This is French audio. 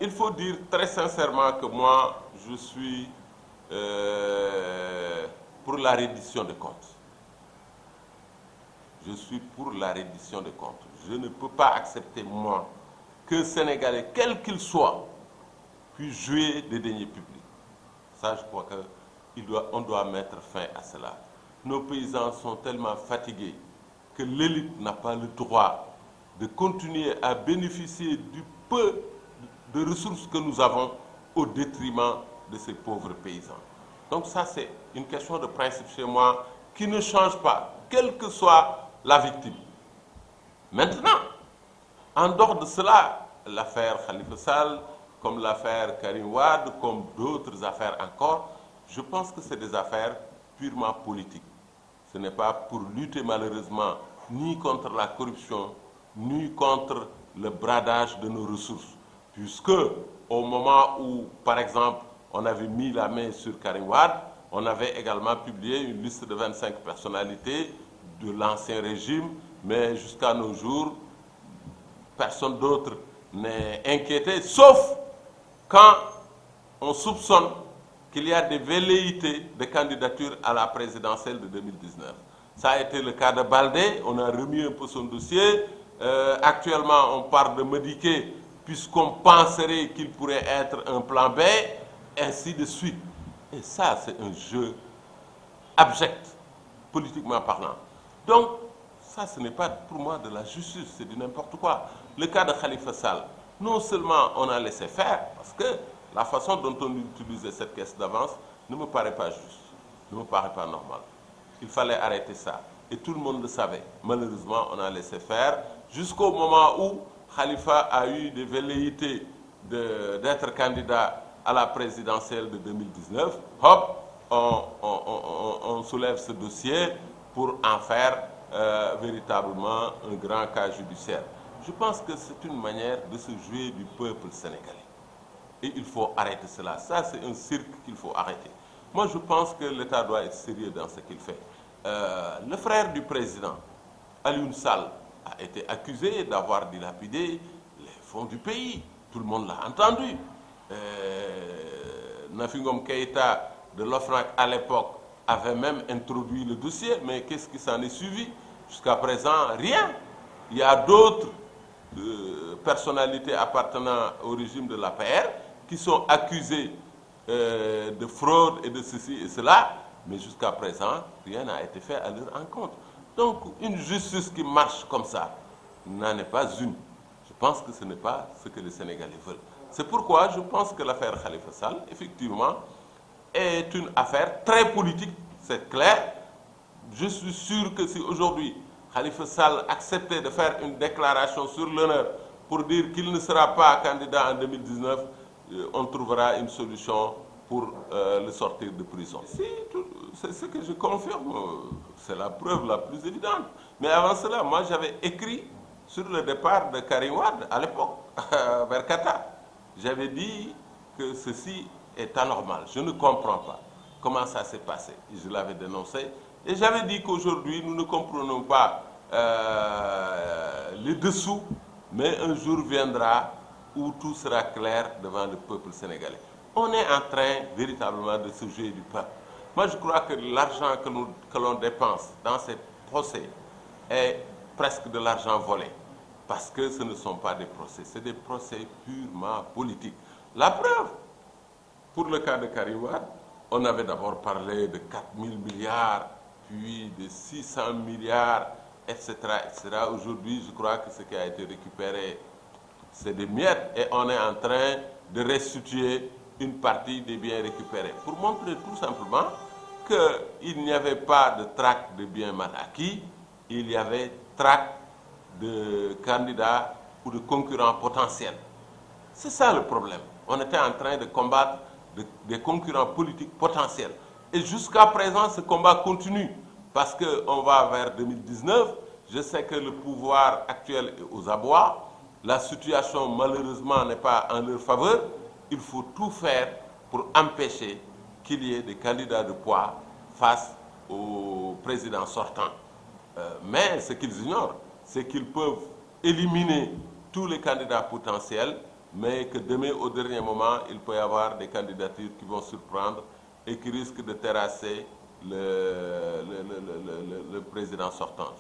Il faut dire très sincèrement que moi, je suis pour la reddition des comptes. Je suis pour la reddition des comptes. Je ne peux pas accepter, moi, qu'un Sénégalais, quel qu'il soit, puisse jouer des deniers publics. Ça, je crois qu'on doit mettre fin à cela. Nos paysans sont tellement fatigués que l'élite n'a pas le droit de continuer à bénéficier du peu de ressources que nous avons au détriment de ces pauvres paysans. Donc ça, c'est une question de principe chez moi qui ne change pas, quelle que soit la victime. Maintenant, en dehors de cela, l'affaire Khalifa Sall, comme l'affaire Karim Wade, comme d'autres affaires encore, je pense que c'est des affaires purement politiques. Ce n'est pas pour lutter malheureusement ni contre la corruption, ni contre le bradage de nos ressources. Puisque au moment où, par exemple, on avait mis la main sur Karim Wade, on avait également publié une liste de 25 personnalités de l'ancien régime, mais jusqu'à nos jours, personne d'autre n'est inquiété, sauf quand on soupçonne qu'il y a des velléités de candidature à la présidentielle de 2019. Ça a été le cas de Baldé, on a remis un peu son dossier. Actuellement, on parle de Madické, puisqu'on penserait qu'il pourrait être un plan B, ainsi de suite. Et ça, c'est un jeu abject, politiquement parlant. Donc, ça, ce n'est pas pour moi de la justice, c'est du n'importe quoi. Le cas de Khalifa Sall, non seulement on a laissé faire, parce que la façon dont on utilisait cette caisse d'avance ne me paraît pas juste, ne me paraît pas normal. Il fallait arrêter ça. Et tout le monde le savait. Malheureusement, on a laissé faire jusqu'au moment où Khalifa a eu des velléités d'être candidat à la présidentielle de 2019. Hop, on soulève ce dossier pour en faire véritablement un grand cas judiciaire. Je pense que c'est une manière de se jouer du peuple sénégalais. Et il faut arrêter cela. Ça, c'est un cirque qu'il faut arrêter. Moi, je pense que l'État doit être sérieux dans ce qu'il fait. Le frère du président, Alioune Sall, a été accusé d'avoir dilapidé les fonds du pays. Tout le monde l'a entendu. Nafi Ngom Keïta de l'OFNAC à l'époque avait même introduit le dossier, mais qu'est-ce qui s'en est suivi? Jusqu'à présent, rien. Il y a d'autres personnalités appartenant au régime de l'APR qui sont accusées de fraude et de ceci et cela, mais jusqu'à présent, rien n'a été fait à leur encontre. Donc, une justice qui marche comme ça n'en est pas une. Je pense que ce n'est pas ce que les Sénégalais veulent. C'est pourquoi je pense que l'affaire Khalifa Sall, effectivement, est une affaire très politique, c'est clair. Je suis sûr que si aujourd'hui Khalifa Sall acceptait de faire une déclaration sur l'honneur pour dire qu'il ne sera pas candidat en 2019, on trouvera une solution pour le sortir de prison. C'est ce que je confirme, c'est la preuve la plus évidente. Mais avant cela, moi j'avais écrit sur le départ de Karim Wade à l'époque, vers Qatar. J'avais dit que ceci est anormal, je ne comprends pas comment ça s'est passé. Je l'avais dénoncé et j'avais dit qu'aujourd'hui nous ne comprenons pas les dessous, mais un jour viendra où tout sera clair devant le peuple sénégalais. On est en train véritablement de se jouer du peuple. Moi je crois que l'argent que l'on dépense dans ces procès est presque de l'argent volé. Parce que ce ne sont pas des procès, c'est des procès purement politiques. La preuve, pour le cas de Karim Wade, on avait d'abord parlé de 4 000 milliards, puis de 600 milliards, etc. etc. Aujourd'hui, je crois que ce qui a été récupéré, c'est des miettes et on est en train de restituer une partie des biens récupérés. Pour montrer tout simplement qu'il n'y avait pas de traque de biens mal acquis, il y avait traque de candidats ou de concurrents potentiels. C'est ça le problème. On était en train de combattre des concurrents politiques potentiels. Et jusqu'à présent, ce combat continue parce qu'on va vers 2019. Je sais que le pouvoir actuel est aux abois. La situation, malheureusement, n'est pas en leur faveur. Il faut tout faire pour empêcher qu'il y ait des candidats de poids face au président sortant. Mais ce qu'ils ignorent, c'est qu'ils peuvent éliminer tous les candidats potentiels mais que demain, au dernier moment, il peut y avoir des candidatures qui vont surprendre et qui risquent de terrasser le président sortant.